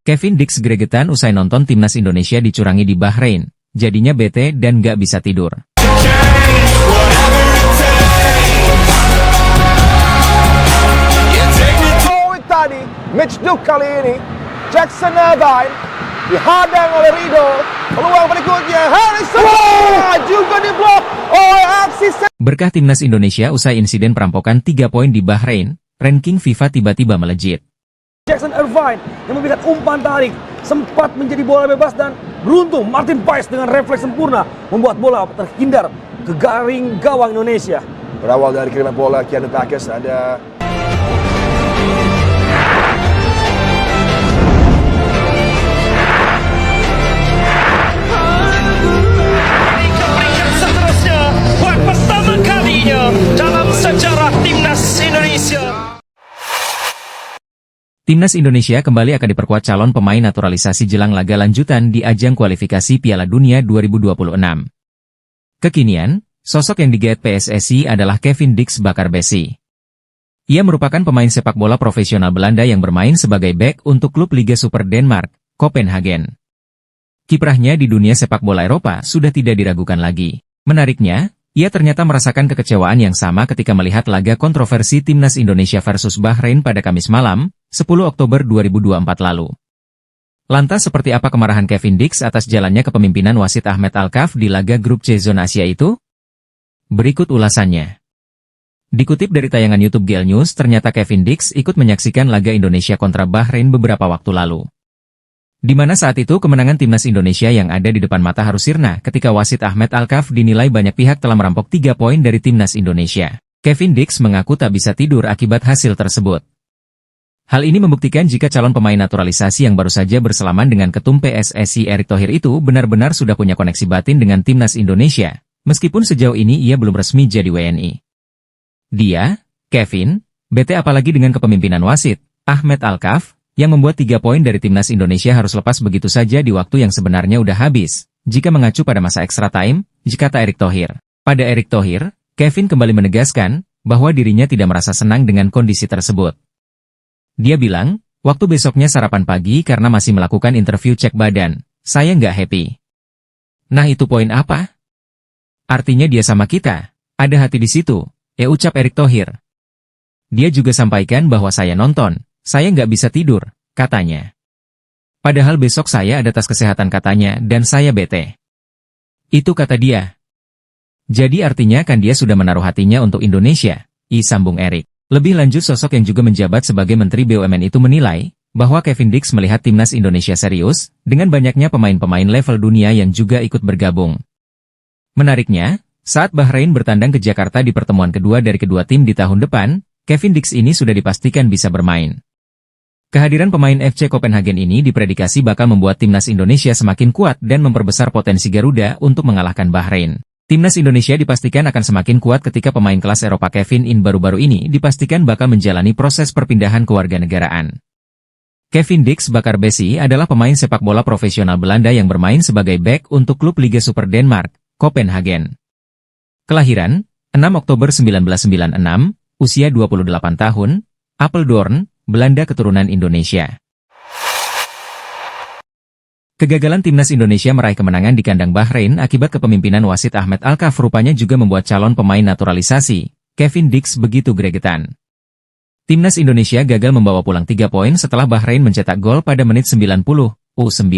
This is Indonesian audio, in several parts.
Kevin Dix gregetan usai nonton timnas Indonesia dicurangi di Bahrain, jadinya bete dan gak bisa tidur. Tadi, Mitch Duke kali ini, Jackson Irvine dihadang oleh Rido, peluang berikutnya Harrison juga diblok oleh aksi. Berkah timnas Indonesia usai insiden perampokan 3 poin di Bahrain, ranking FIFA tiba-tiba melejit. Jackson Irvine yang memberikan umpan tarik sempat menjadi bola bebas dan beruntung Martin Paes dengan refleks sempurna membuat bola terhindar ke garing gawang Indonesia. Berawal dari kiriman bola Keanu Packers ada seterusnya buat pertama kalinya dalam sejarah timnas Indonesia. Timnas Indonesia kembali akan diperkuat calon pemain naturalisasi jelang laga lanjutan di ajang kualifikasi Piala Dunia 2026. Kekinian, sosok yang digait PSSI adalah Kevin Dix Bakarbesi. Ia merupakan pemain sepak bola profesional Belanda yang bermain sebagai bek untuk klub Liga Super Denmark, Copenhagen. Kiprahnya di dunia sepak bola Eropa sudah tidak diragukan lagi. Menariknya, ia ternyata merasakan kekecewaan yang sama ketika melihat laga kontroversi timnas Indonesia versus Bahrain pada Kamis malam, 10 Oktober 2024 lalu. Lantas seperti apa kemarahan Kevin Dix atas jalannya kepemimpinan wasit Ahmed Alkaf di laga grup C zona Asia itu? Berikut ulasannya. Dikutip dari tayangan YouTube GL News, ternyata Kevin Dix ikut menyaksikan laga Indonesia kontra Bahrain beberapa waktu lalu. Di mana saat itu kemenangan timnas Indonesia yang ada di depan mata harus sirna ketika wasit Ahmed Alkaf dinilai banyak pihak telah merampok 3 poin dari timnas Indonesia. Kevin Dix mengaku tak bisa tidur akibat hasil tersebut. Hal ini membuktikan jika calon pemain naturalisasi yang baru saja bersalaman dengan ketum PSSI Erick Thohir itu benar-benar sudah punya koneksi batin dengan timnas Indonesia, meskipun sejauh ini ia belum resmi jadi WNI. Dia, Kevin, bete apalagi dengan kepemimpinan wasit Ahmed Alkaf, yang membuat 3 poin dari timnas Indonesia harus lepas begitu saja di waktu yang sebenarnya udah habis, jika mengacu pada masa extra time, kata Erick Thohir. Pada Erick Thohir, Kevin kembali menegaskan bahwa dirinya tidak merasa senang dengan kondisi tersebut. Dia bilang, waktu besoknya sarapan pagi karena masih melakukan interview cek badan, saya nggak happy. Nah itu poin apa? Artinya dia sama kita, ada hati di situ, ucap Erick Thohir. Dia juga sampaikan bahwa saya nonton, saya nggak bisa tidur, katanya. Padahal besok saya ada tes kesehatan katanya dan saya bete. Itu kata dia. Jadi artinya kan dia sudah menaruh hatinya untuk Indonesia, sambung Erick. Lebih lanjut sosok yang juga menjabat sebagai Menteri BUMN itu menilai, bahwa Kevin Dix melihat timnas Indonesia serius, dengan banyaknya pemain-pemain level dunia yang juga ikut bergabung. Menariknya, saat Bahrain bertandang ke Jakarta di pertemuan kedua dari kedua tim di tahun depan, Kevin Dix ini sudah dipastikan bisa bermain. Kehadiran pemain FC Copenhagen ini diprediksi bakal membuat timnas Indonesia semakin kuat dan memperbesar potensi Garuda untuk mengalahkan Bahrain. Timnas Indonesia dipastikan akan semakin kuat ketika pemain kelas Eropa Kevin In baru-baru ini dipastikan bakal menjalani proses perpindahan kewarganegaraan. Kevin Dix Bakarbesi adalah pemain sepak bola profesional Belanda yang bermain sebagai bek untuk klub Liga Super Denmark, Copenhagen. Kelahiran, 6 Oktober 1996, usia 28 tahun, Apeldoorn, Belanda keturunan Indonesia. Kegagalan timnas Indonesia meraih kemenangan di kandang Bahrain akibat kepemimpinan wasit Ahmed Alkaf rupanya juga membuat calon pemain naturalisasi, Kevin Dix begitu gregetan. Timnas Indonesia gagal membawa pulang 3 poin setelah Bahrain mencetak gol pada menit 90, U9.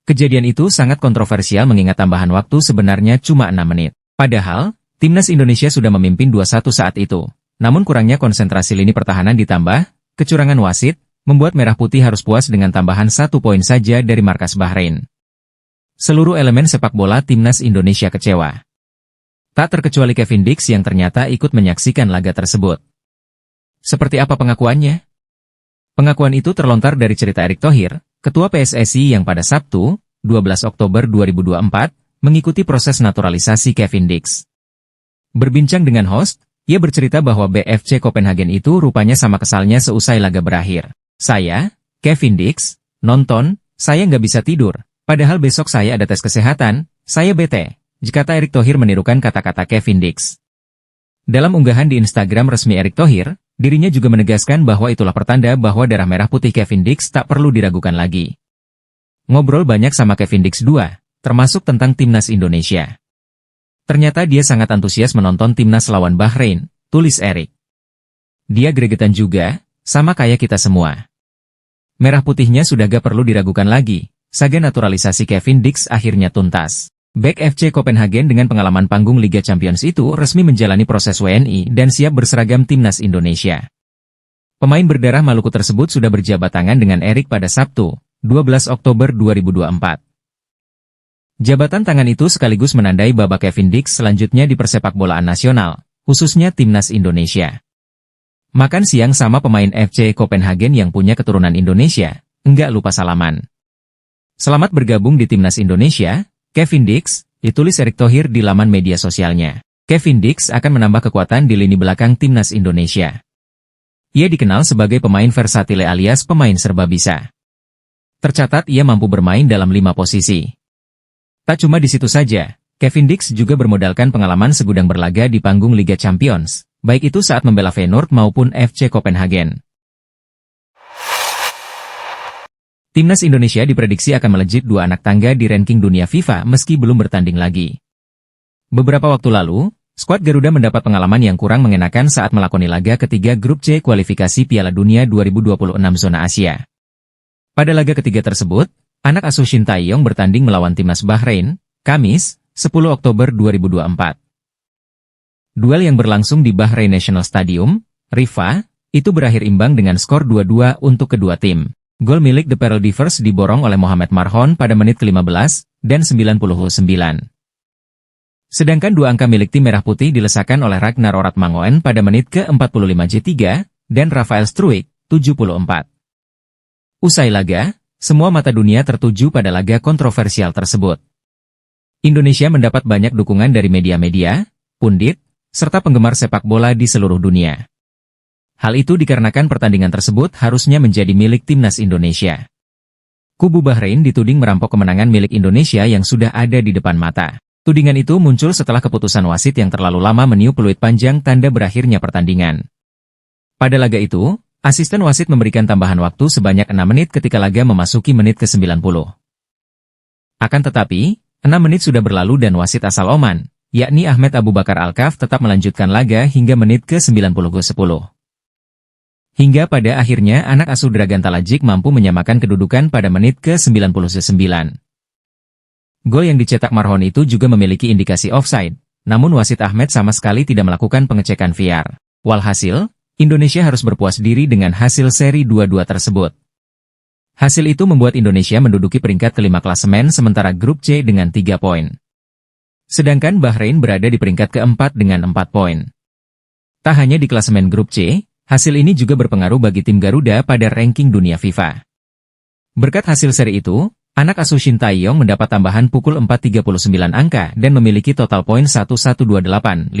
Kejadian itu sangat kontroversial mengingat tambahan waktu sebenarnya cuma 6 menit. Padahal, timnas Indonesia sudah memimpin 2-1 saat itu. Namun kurangnya konsentrasi lini pertahanan ditambah, kecurangan wasit, membuat Merah Putih harus puas dengan tambahan 1 poin saja dari markas Bahrain. Seluruh elemen sepak bola timnas Indonesia kecewa. Tak terkecuali Kevin Dix yang ternyata ikut menyaksikan laga tersebut. Seperti apa pengakuannya? Pengakuan itu terlontar dari cerita Erick Thohir, Ketua PSSI yang pada Sabtu, 12 Oktober 2024, mengikuti proses naturalisasi Kevin Dix. Berbincang dengan host, ia bercerita bahwa BFC Copenhagen itu rupanya sama kesalnya seusai laga berakhir. Saya, Kevin Dix, nonton, saya nggak bisa tidur, padahal besok saya ada tes kesehatan, saya bete, kata Erick Thohir menirukan kata-kata Kevin Dix. Dalam unggahan di Instagram resmi Erick Thohir, Dirinya juga menegaskan bahwa itulah pertanda bahwa darah merah putih Kevin Dix tak perlu diragukan lagi. Ngobrol banyak sama Kevin Dix 2, termasuk tentang timnas Indonesia. Ternyata dia sangat antusias menonton timnas lawan Bahrain, tulis Erik. Dia gregetan juga, sama kayak kita semua. Merah putihnya sudah gak perlu diragukan lagi, saga naturalisasi Kevin Dix akhirnya tuntas. Bek FC Copenhagen dengan pengalaman panggung Liga Champions itu resmi menjalani proses WNI dan siap berseragam timnas Indonesia. Pemain berdarah Maluku tersebut sudah berjabat tangan dengan Erik pada Sabtu, 12 Oktober 2024. Jabatan tangan itu sekaligus menandai babak Kevin Dix selanjutnya di persepakbolaan nasional, khususnya timnas Indonesia. Makan siang sama pemain FC Copenhagen yang punya keturunan Indonesia, enggak lupa salaman. Selamat bergabung di timnas Indonesia, Kevin Dix, ditulis Erick Thohir di laman media sosialnya. Kevin Dix akan menambah kekuatan di lini belakang timnas Indonesia. Ia dikenal sebagai pemain versatile alias pemain serba bisa. Tercatat ia mampu bermain dalam 5 posisi. Tak cuma di situ saja, Kevin Dix juga bermodalkan pengalaman segudang berlaga di panggung Liga Champions, baik itu saat membela Feyenoord maupun FC Copenhagen. Timnas Indonesia diprediksi akan melejit 2 anak tangga di ranking dunia FIFA meski belum bertanding lagi. Beberapa waktu lalu, skuad Garuda mendapat pengalaman yang kurang mengenakan saat melakoni laga ketiga grup C kualifikasi Piala Dunia 2026 zona Asia. Pada laga ketiga tersebut, anak asuh Shin Tae-yong bertanding melawan timnas Bahrain, Kamis, 10 Oktober 2024. Duel yang berlangsung di Bahrain National Stadium, Rifa, itu berakhir imbang dengan skor 2-2 untuk kedua tim. Gol milik The Pearl Divers diborong oleh Mohamed Marhon pada menit ke-15 dan 99. Sedangkan 2 angka milik tim Merah Putih dilesakan oleh Ragnar Oratmangoen pada menit ke-45 J3 dan Rafael Struijk, 74. Usai laga, semua mata dunia tertuju pada laga kontroversial tersebut. Indonesia mendapat banyak dukungan dari media-media, pundit, serta penggemar sepak bola di seluruh dunia. Hal itu dikarenakan pertandingan tersebut harusnya menjadi milik timnas Indonesia. Kubu Bahrain dituding merampok kemenangan milik Indonesia yang sudah ada di depan mata. Tudingan itu muncul setelah keputusan wasit yang terlalu lama meniup peluit panjang tanda berakhirnya pertandingan. Pada laga itu, asisten wasit memberikan tambahan waktu sebanyak 6 menit ketika laga memasuki menit ke-90. Akan tetapi, 6 menit sudah berlalu dan wasit asal Oman, yakni Ahmed Abu Bakar Al-Kaf tetap melanjutkan laga hingga menit ke-90+10. Hingga pada akhirnya anak asuh Dragan Talajik mampu menyamakan kedudukan pada menit ke-99. Gol yang dicetak Marhon itu juga memiliki indikasi offside, namun wasit Ahmed sama sekali tidak melakukan pengecekan VAR. Walhasil, Indonesia harus berpuas diri dengan hasil seri 2-2 tersebut. Hasil itu membuat Indonesia menduduki peringkat kelima klasemen sementara grup C dengan 3 poin. Sedangkan Bahrain berada di peringkat keempat dengan 4 poin. Tak hanya di klasemen grup C, hasil ini juga berpengaruh bagi tim Garuda pada ranking dunia FIFA. Berkat hasil seri itu, anak asuh Shin Tae-yong mendapat tambahan pukul 4.39 angka dan memiliki total poin 1128.56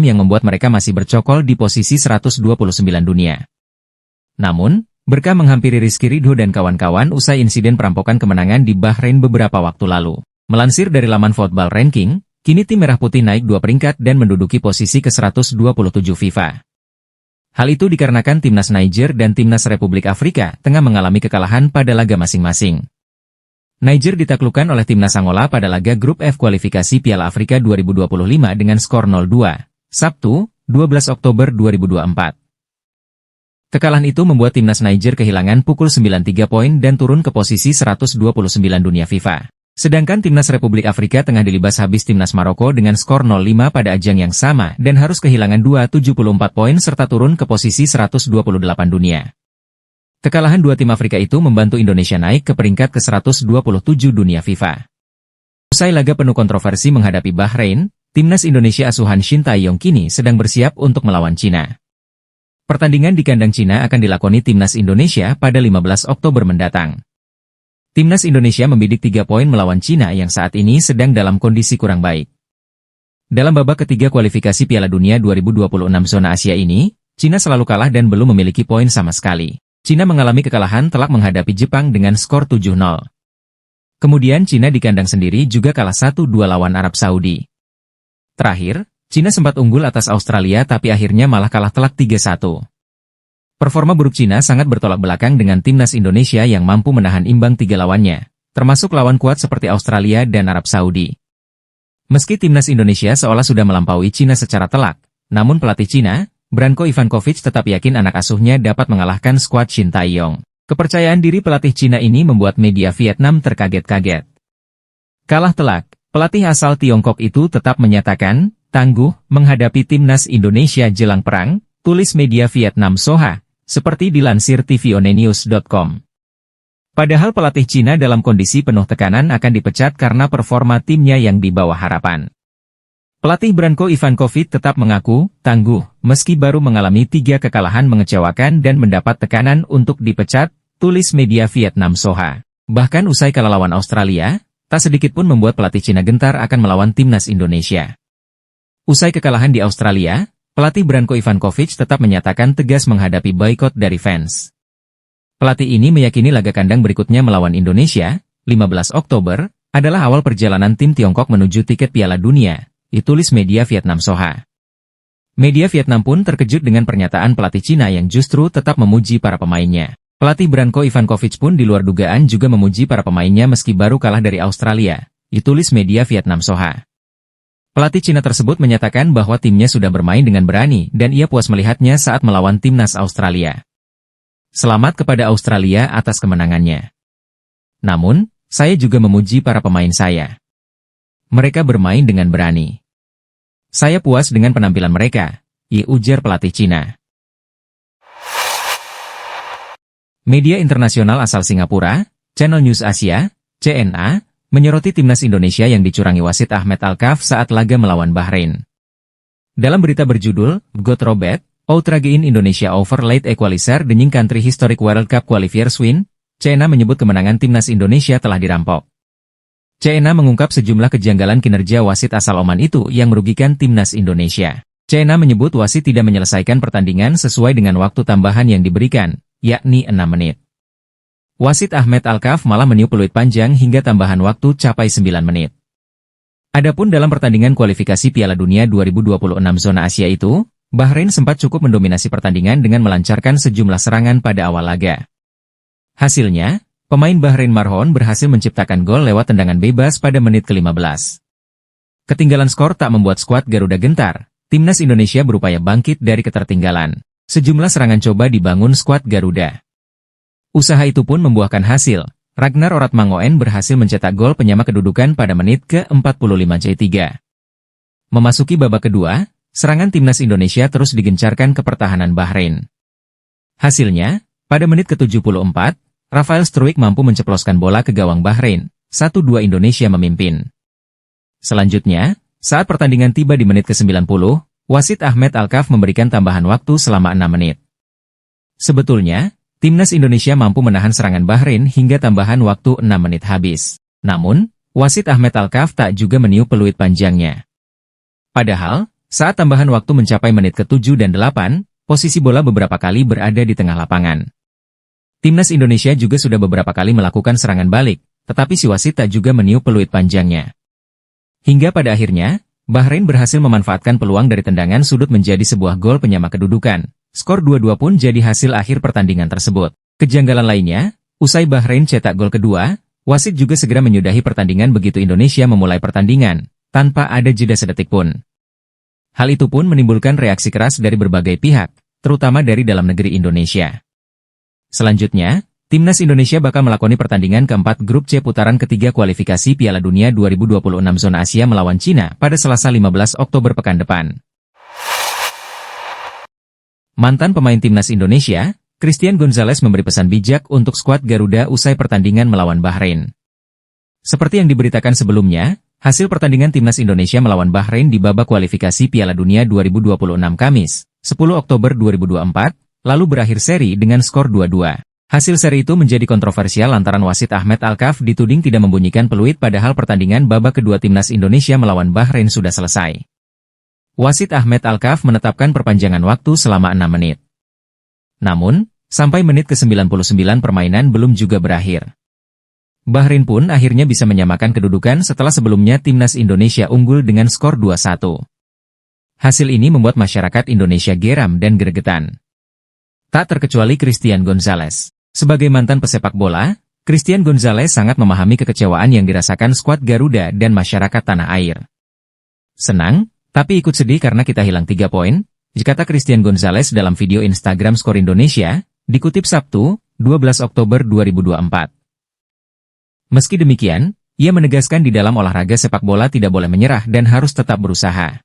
yang membuat mereka masih bercokol di posisi 129 dunia. Namun, berkah menghampiri Rizky Ridho dan kawan-kawan usai insiden perampokan kemenangan di Bahrain beberapa waktu lalu. Melansir dari laman Football Ranking, kini tim Merah Putih naik 2 peringkat dan menduduki posisi ke-127 FIFA. Hal itu dikarenakan timnas Niger dan timnas Republik Afrika tengah mengalami kekalahan pada laga masing-masing. Niger ditaklukkan oleh timnas Angola pada laga grup F kualifikasi Piala Afrika 2025 dengan skor 0-2, Sabtu, 12 Oktober 2024. Kekalahan itu membuat timnas Niger kehilangan pukul 93 poin dan turun ke posisi 129 dunia FIFA. Sedangkan timnas Republik Afrika tengah dilibas habis timnas Maroko dengan skor 0-5 pada ajang yang sama dan harus kehilangan 274 poin serta turun ke posisi 128 dunia. Kekalahan 2 tim Afrika itu membantu Indonesia naik ke peringkat ke-127 dunia FIFA. Usai laga penuh kontroversi menghadapi Bahrain, timnas Indonesia asuhan Shin Tae-yong kini sedang bersiap untuk melawan Cina. Pertandingan di kandang Cina akan dilakoni timnas Indonesia pada 15 Oktober mendatang. Timnas Indonesia membidik 3 poin melawan Cina yang saat ini sedang dalam kondisi kurang baik. Dalam babak ketiga kualifikasi Piala Dunia 2026 zona Asia ini, Cina selalu kalah dan belum memiliki poin sama sekali. Cina mengalami kekalahan telak menghadapi Jepang dengan skor 7-0. Kemudian Cina di kandang sendiri juga kalah 1-2 lawan Arab Saudi. Terakhir, Cina sempat unggul atas Australia tapi akhirnya malah kalah telak 3-1. Performa buruk Cina sangat bertolak belakang dengan timnas Indonesia yang mampu menahan imbang 3 lawannya, termasuk lawan kuat seperti Australia dan Arab Saudi. Meski timnas Indonesia seolah sudah melampaui Cina secara telak, namun pelatih Cina, Branko Ivankovic tetap yakin anak asuhnya dapat mengalahkan skuad Shin Tae-yong. Kepercayaan diri pelatih Cina ini membuat media Vietnam terkaget-kaget. Kalah telak, pelatih asal Tiongkok itu tetap menyatakan tangguh menghadapi timnas Indonesia jelang perang, tulis media Vietnam Soha, seperti dilansir tvonnews.com. Padahal pelatih Cina dalam kondisi penuh tekanan akan dipecat karena performa timnya yang di bawah harapan. Pelatih Branko Ivankovic tetap mengaku tangguh, meski baru mengalami 3 kekalahan mengecewakan dan mendapat tekanan untuk dipecat, tulis media Vietnam Soha. Bahkan usai kalah lawan Australia, tak sedikit pun membuat pelatih Cina gentar akan melawan timnas Indonesia. Usai kekalahan di Australia, pelatih Branko Ivankovic tetap menyatakan tegas menghadapi boikot dari fans. Pelatih ini meyakini laga kandang berikutnya melawan Indonesia, 15 Oktober, adalah awal perjalanan tim Tiongkok menuju tiket Piala Dunia, ditulis media Vietnam Soha. Media Vietnam pun terkejut dengan pernyataan pelatih Cina yang justru tetap memuji para pemainnya. Pelatih Branko Ivankovic pun di luar dugaan juga memuji para pemainnya meski baru kalah dari Australia, ditulis media Vietnam Soha. Pelatih Cina tersebut menyatakan bahwa timnya sudah bermain dengan berani dan ia puas melihatnya saat melawan timnas Australia. Selamat kepada Australia atas kemenangannya. Namun, saya juga memuji para pemain saya. Mereka bermain dengan berani. Saya puas dengan penampilan mereka, ujar pelatih Cina. Media internasional asal Singapura, Channel News Asia, CNA, menyoroti timnas Indonesia yang dicurangi wasit Ahmed Alkaf saat laga melawan Bahrain. Dalam berita berjudul, Got Robert, Outragein Indonesia over late equalizer denying country historic World Cup qualifiers win, CNA menyebut kemenangan timnas Indonesia telah dirampok. CNA mengungkap sejumlah kejanggalan kinerja wasit asal Oman itu yang merugikan timnas Indonesia. CNA menyebut wasit tidak menyelesaikan pertandingan sesuai dengan waktu tambahan yang diberikan, yakni 6 menit. Wasit Ahmed Alkaf malah meniup peluit panjang hingga tambahan waktu capai 9 menit. Adapun dalam pertandingan kualifikasi Piala Dunia 2026 zona Asia itu, Bahrain sempat cukup mendominasi pertandingan dengan melancarkan sejumlah serangan pada awal laga. Hasilnya, pemain Bahrain Marhon berhasil menciptakan gol lewat tendangan bebas pada menit ke-15. Ketinggalan skor tak membuat skuad Garuda gentar, timnas Indonesia berupaya bangkit dari ketertinggalan. Sejumlah serangan coba dibangun skuad Garuda. Usaha itu pun membuahkan hasil. Ragnar Oratmangoen berhasil mencetak gol penyamak kedudukan pada menit ke-45 J3. Memasuki babak kedua, serangan timnas Indonesia terus digencarkan ke pertahanan Bahrain. Hasilnya, pada menit ke-74, Rafael Struijk mampu menceploskan bola ke gawang Bahrain, 1-2 Indonesia memimpin. Selanjutnya, saat pertandingan tiba di menit ke-90, wasit Ahmed Alkaf memberikan tambahan waktu selama 6 menit. Sebetulnya, timnas Indonesia mampu menahan serangan Bahrain hingga tambahan waktu 6 menit habis. Namun, wasit Ahmed Alkaf tak juga meniup peluit panjangnya. Padahal, saat tambahan waktu mencapai menit ke-7 dan 8, posisi bola beberapa kali berada di tengah lapangan. Timnas Indonesia juga sudah beberapa kali melakukan serangan balik, tetapi si wasit tak juga meniup peluit panjangnya. Hingga pada akhirnya, Bahrain berhasil memanfaatkan peluang dari tendangan sudut menjadi sebuah gol penyamak kedudukan. Skor 2-2 pun jadi hasil akhir pertandingan tersebut. Kejanggalan lainnya, usai Bahrain cetak gol kedua, wasit juga segera menyudahi pertandingan begitu Indonesia memulai pertandingan, tanpa ada jeda sedetik pun. Hal itu pun menimbulkan reaksi keras dari berbagai pihak, terutama dari dalam negeri Indonesia. Selanjutnya, timnas Indonesia bakal melakoni pertandingan keempat grup C putaran ketiga kualifikasi Piala Dunia 2026 zona Asia melawan Cina pada Selasa 15 Oktober pekan depan. Mantan pemain timnas Indonesia, Christian Gonzalez memberi pesan bijak untuk skuad Garuda usai pertandingan melawan Bahrain. Seperti yang diberitakan sebelumnya, hasil pertandingan timnas Indonesia melawan Bahrain di babak kualifikasi Piala Dunia 2026 Kamis, 10 Oktober 2024, lalu berakhir seri dengan skor 2-2. Hasil seri itu menjadi kontroversial lantaran wasit Ahmed Alkaf dituding tidak membunyikan peluit padahal pertandingan babak kedua timnas Indonesia melawan Bahrain sudah selesai. Wasit Ahmed Alkaf menetapkan perpanjangan waktu selama 6 menit. Namun, sampai menit ke-99 permainan belum juga berakhir. Bahrain pun akhirnya bisa menyamakan kedudukan setelah sebelumnya timnas Indonesia unggul dengan skor 2-1. Hasil ini membuat masyarakat Indonesia geram dan gregetan. Tak terkecuali Christian Gonzalez. Sebagai mantan pesepak bola, Christian Gonzalez sangat memahami kekecewaan yang dirasakan skuad Garuda dan masyarakat tanah air. Senang, tapi ikut sedih karena kita hilang 3 poin, kata Christian Gonzalez dalam video Instagram Skor Indonesia, dikutip Sabtu, 12 Oktober 2024. Meski demikian, ia menegaskan di dalam olahraga sepak bola tidak boleh menyerah dan harus tetap berusaha.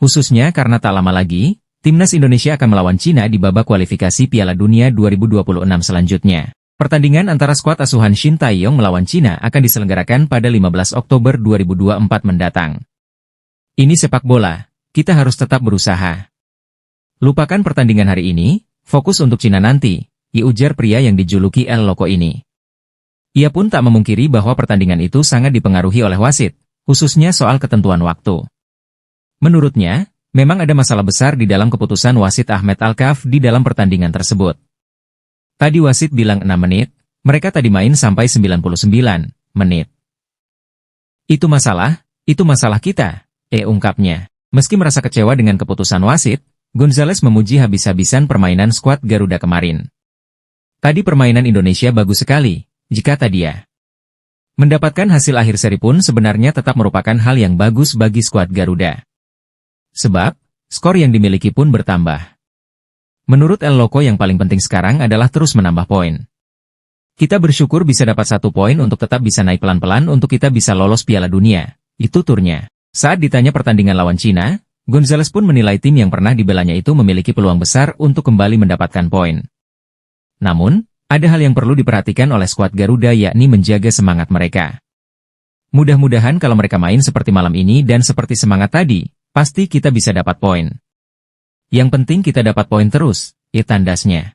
Khususnya karena tak lama lagi, Timnas Indonesia akan melawan Cina di babak kualifikasi Piala Dunia 2026 selanjutnya. Pertandingan antara skuad asuhan Shin Tae-yong melawan Cina akan diselenggarakan pada 15 Oktober 2024 mendatang. Ini sepak bola, kita harus tetap berusaha. Lupakan pertandingan hari ini, fokus untuk Cina nanti, ujar pria yang dijuluki El Loco ini. Ia pun tak memungkiri bahwa pertandingan itu sangat dipengaruhi oleh wasit, khususnya soal ketentuan waktu. Menurutnya, memang ada masalah besar di dalam keputusan wasit Ahmed Al-Kaf di dalam pertandingan tersebut. Tadi wasit bilang 6 menit, mereka tadi main sampai 99 menit. Itu masalah kita, ungkapnya. Meski merasa kecewa dengan keputusan wasit, Gonzalez memuji habis-habisan permainan skuad Garuda kemarin. Tadi permainan Indonesia bagus sekali, kata dia. Mendapatkan hasil akhir seri pun sebenarnya tetap merupakan hal yang bagus bagi skuad Garuda. Sebab, skor yang dimiliki pun bertambah. Menurut El Loco yang paling penting sekarang adalah terus menambah poin. Kita bersyukur bisa dapat 1 poin untuk tetap bisa naik pelan-pelan untuk kita bisa lolos Piala Dunia. Itu turnya. Saat ditanya pertandingan lawan Cina, Gonzalez pun menilai tim yang pernah dibelanya itu memiliki peluang besar untuk kembali mendapatkan poin. Namun, ada hal yang perlu diperhatikan oleh skuad Garuda yakni menjaga semangat mereka. Mudah-mudahan kalau mereka main seperti malam ini dan seperti semangat tadi, pasti kita bisa dapat poin. Yang penting kita dapat poin terus, tandasnya.